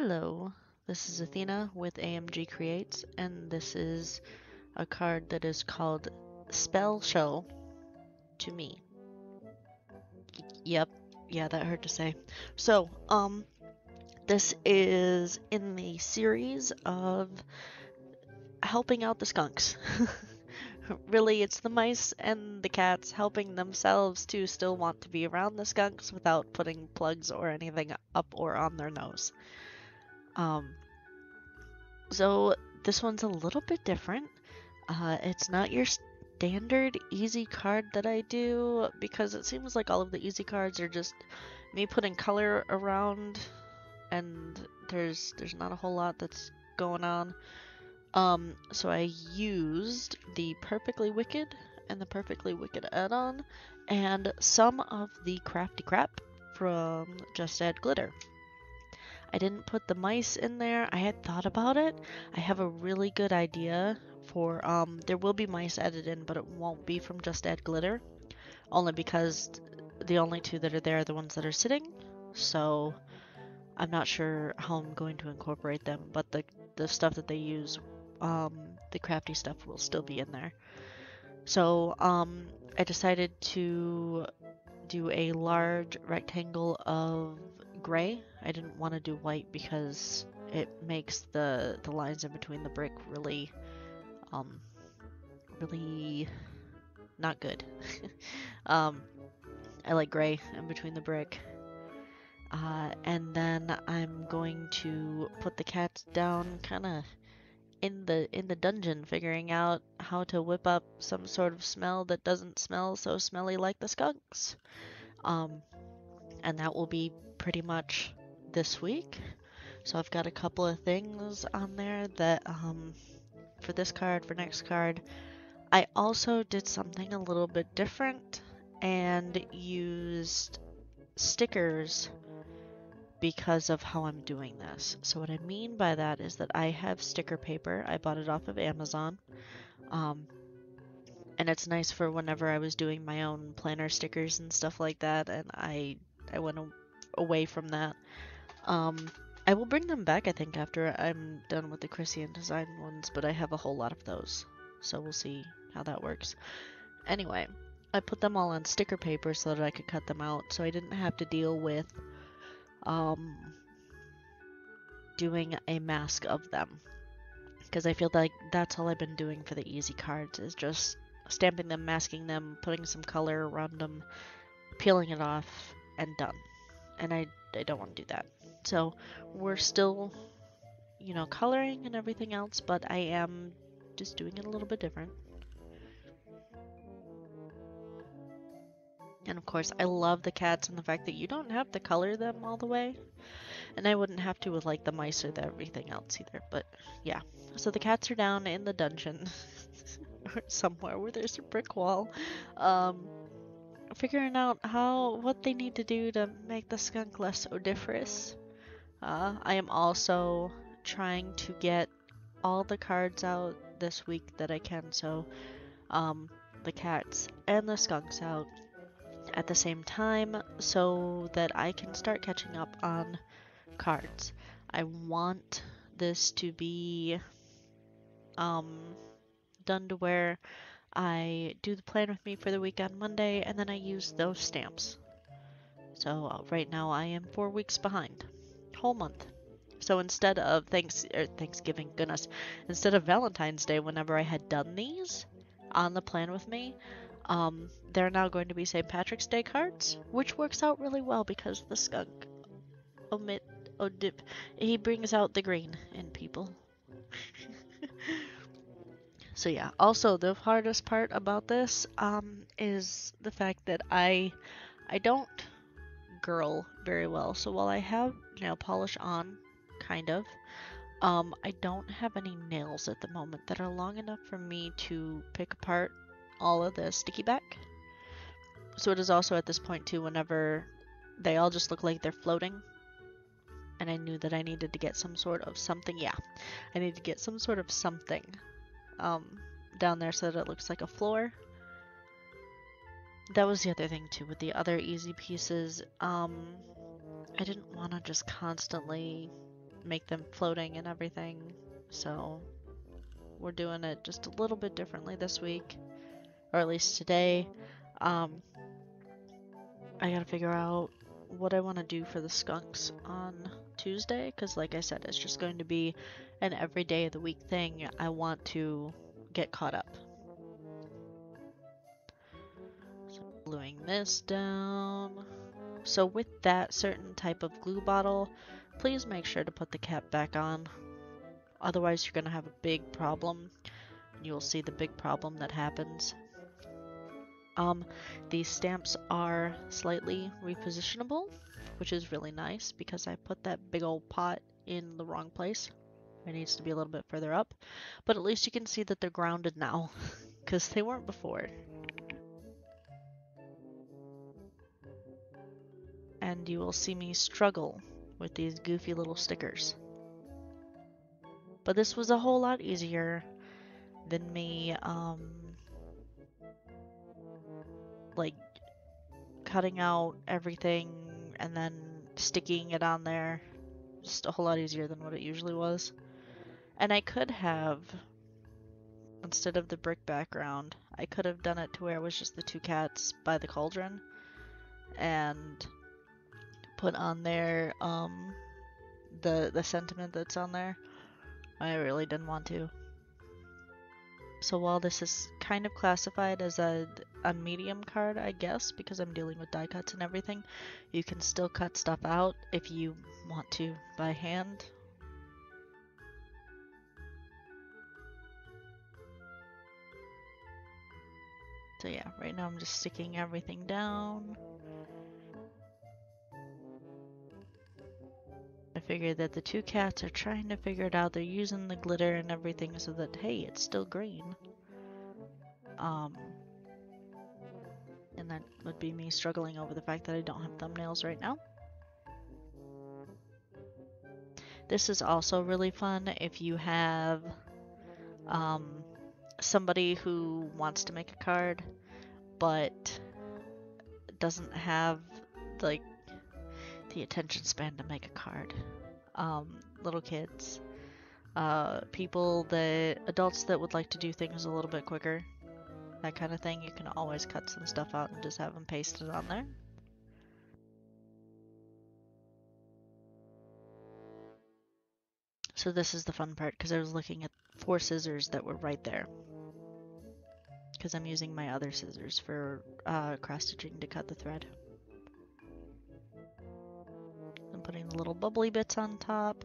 Hello, this is Athena with AMG Creates, and this is a card that is called Spell-cial to me. Yep, yeah, that hurt to say. So, this is in the series of helping out the skunks. Really, it's the mice and the cats helping themselves to still want to be around the skunks without putting plugs or anything up or on their nose. So this one's a little bit different. It's not your standard easy card that I do because it seems like all of the easy cards are just me putting color around and there's not a whole lot that's going on. So I used the Purrfictly Wicked and the Purrfictly Wicked add-on and some of the crafty crap from Just Add Glitter. I didn't put the mice in there. I had thought about it. I have a really good idea for, there will be mice added in, but it won't be from Just Add Glitter. Only because the only two that are there are the ones that are sitting. So I'm not sure how I'm going to incorporate them, but the stuff that they use, the crafty stuff will still be in there. So, I decided to do a large rectangle of gray. I didn't want to do white because it makes the lines in between the brick really really not good. I like gray in between the brick. And then I'm going to put the cats down kind of in the dungeon, figuring out how to whip up some sort of smell that doesn't smell so smelly like the skunks. And that will be pretty much this week. So I've got a couple of things on there that, for this card, for next card. I also did something a little bit different and used stickers because of how I'm doing this. So what I mean by that is that I have sticker paper. I bought it off of Amazon. And it's nice for whenever I was doing my own planner stickers and stuff like that, and I went away from that. I will bring them back, I think, after I'm done with the Christian design ones, but I have a whole lot of those, so we'll see how that works. Anyway, I put them all on sticker paper so that I could cut them out, so I didn't have to deal with doing a mask of them, because I feel like that's all I've been doing for the easy cards, is just stamping them, masking them, putting some color around them, peeling it off, and done. And I don't want to do that. So we're still, coloring and everything else, but I am just doing it a little bit different. And of course, I love the cats and the fact that you don't have to color them all the way. And I wouldn't have to with like the mice or everything else either, but yeah. So the cats are down in the dungeon somewhere where there's a brick wall. Figuring out what they need to do to make the skunk less odoriferous. I am also trying to get all the cards out this week that I can, so the cats and the skunks out at the same time so that I can start catching up on cards. I want this to be done to where I do the plan with me for the week on Monday and then I use those stamps. So right now I am 4 weeks behind. Whole month. So instead of Thanksgiving, goodness, instead of Valentine's Day, whenever I had done these on the plan with me, they're now going to be St. Patrick's Day cards, which works out really well because the skunk he brings out the green in people. So yeah, also the hardest part about this is the fact that I don't girl very well. So while I have nail polish on, kind of, I don't have any nails at the moment that are long enough for me to pick apart all of the sticky back. So it is also at this point too, whenever they all just look like they're floating, and I knew that I needed to get some sort of something. Yeah, I need to get some sort of something down there so that it looks like a floor. That was the other thing too with the other easy pieces. I didn't want to just constantly make them floating and everything. So we're doing it just a little bit differently this week, or at least today. I gotta figure out what I want to do for the skunks on Tuesday, because like I said, it's just going to be an every day of the week thing. I want to get caught up. So gluing this down. So with that certain type of glue bottle, please make sure to put the cap back on. Otherwise you're going to have a big problem. You'll see the big problem that happens. These stamps are slightly repositionable, which is really nice because I put that big old pot in the wrong place. It needs to be a little bit further up, but at least you can see that they're grounded now because they weren't before. And you will see me struggle with these goofy little stickers. But this was a whole lot easier than me like cutting out everything and then sticking it on there. Just a whole lot easier than what it usually was. And I could have, instead of the brick background, I could have done it to where it was just the two cats by the cauldron and put on there the sentiment that's on there. I really didn't want to. So while this is kind of classified as a medium card, I guess, because I'm dealing with die cuts and everything, you can still cut stuff out if you want to by hand. So yeah, right now I'm just sticking everything down. I figured that the two cats are trying to figure it out. They're using the glitter and everything so that, hey, it's still green. And that would be me struggling over the fact that I don't have thumbnails right now. This is also really fun if you have somebody who wants to make a card but doesn't have like the attention span to make a card. Little kids, adults that would like to do things a little bit quicker, that kind of thing. You can always cut some stuff out and just have them pasted on there. So this is the fun part because I was looking at 4 scissors that were right there. Because I'm using my other scissors for cross-stitching to cut the thread. I'm putting the little bubbly bits on top.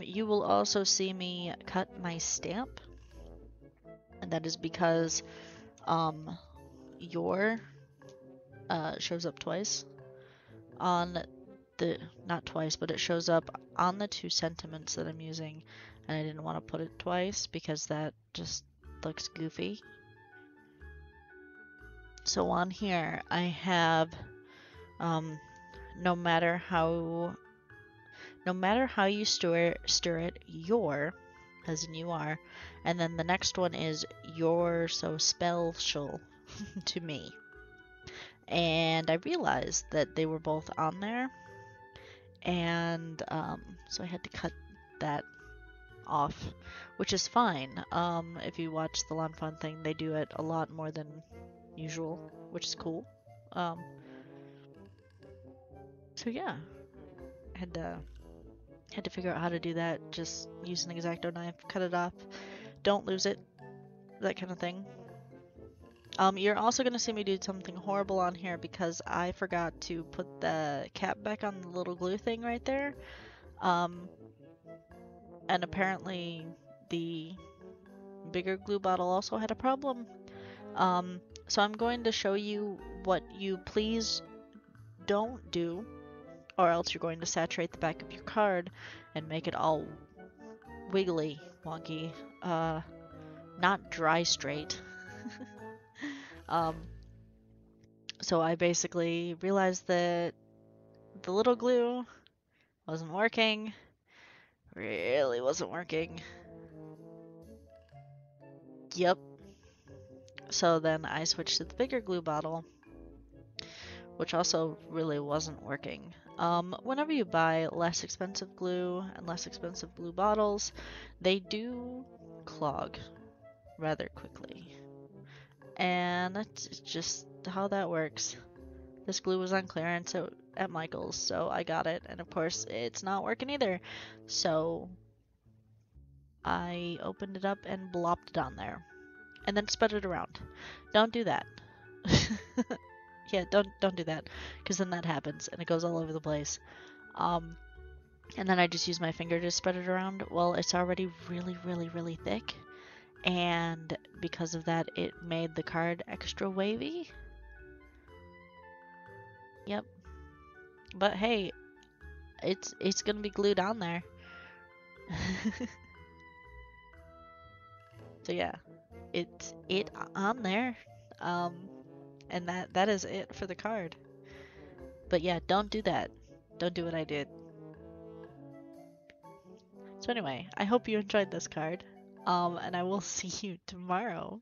You will also see me cut my stamp. And that is because your shows up twice on the, not twice, but it shows up on the 2 sentiments that I'm using. And I didn't want to put it twice because that just looks goofy. So on here I have no matter how you stir it, your, as in you are, and then the next one is your, so Spell-cial to me. And I realized that they were both on there, and so I had to cut that off, which is fine. If you watch the Lawn Fawn thing, they do it a lot more than usual, which is cool. So yeah, had to figure out how to do that. Just use an X-Acto knife, cut it off, don't lose it, that kind of thing. You're also gonna see me do something horrible on here because I forgot to put the cap back on the little glue thing right there. And apparently the bigger glue bottle also had a problem. So I'm going to show you what you please don't do, or else you're going to saturate the back of your card and make it all wiggly, wonky, not dry straight. So I basically realized that the little glue wasn't working, really wasn't working. Yep. So then I switched to the bigger glue bottle, which also really wasn't working. Whenever you buy less expensive glue and less expensive glue bottles, they do clog rather quickly. And that's just how that works. This glue was on clearance at Michael's, so I got it, and of course it's not working either. So I opened it up and blopped it on there, and then spread it around. Don't do that. Yeah, don't do that, because then that happens and it goes all over the place. And then I just use my finger to spread it around. Well, it's already really, really, really thick, and because of that, it made the card extra wavy. Yep. But hey, it's gonna be glued on there. So yeah, it's on there. Um, and that is it for the card. But yeah, don't do that. Don't do what I did. So anyway, I hope you enjoyed this card. And I will see you tomorrow.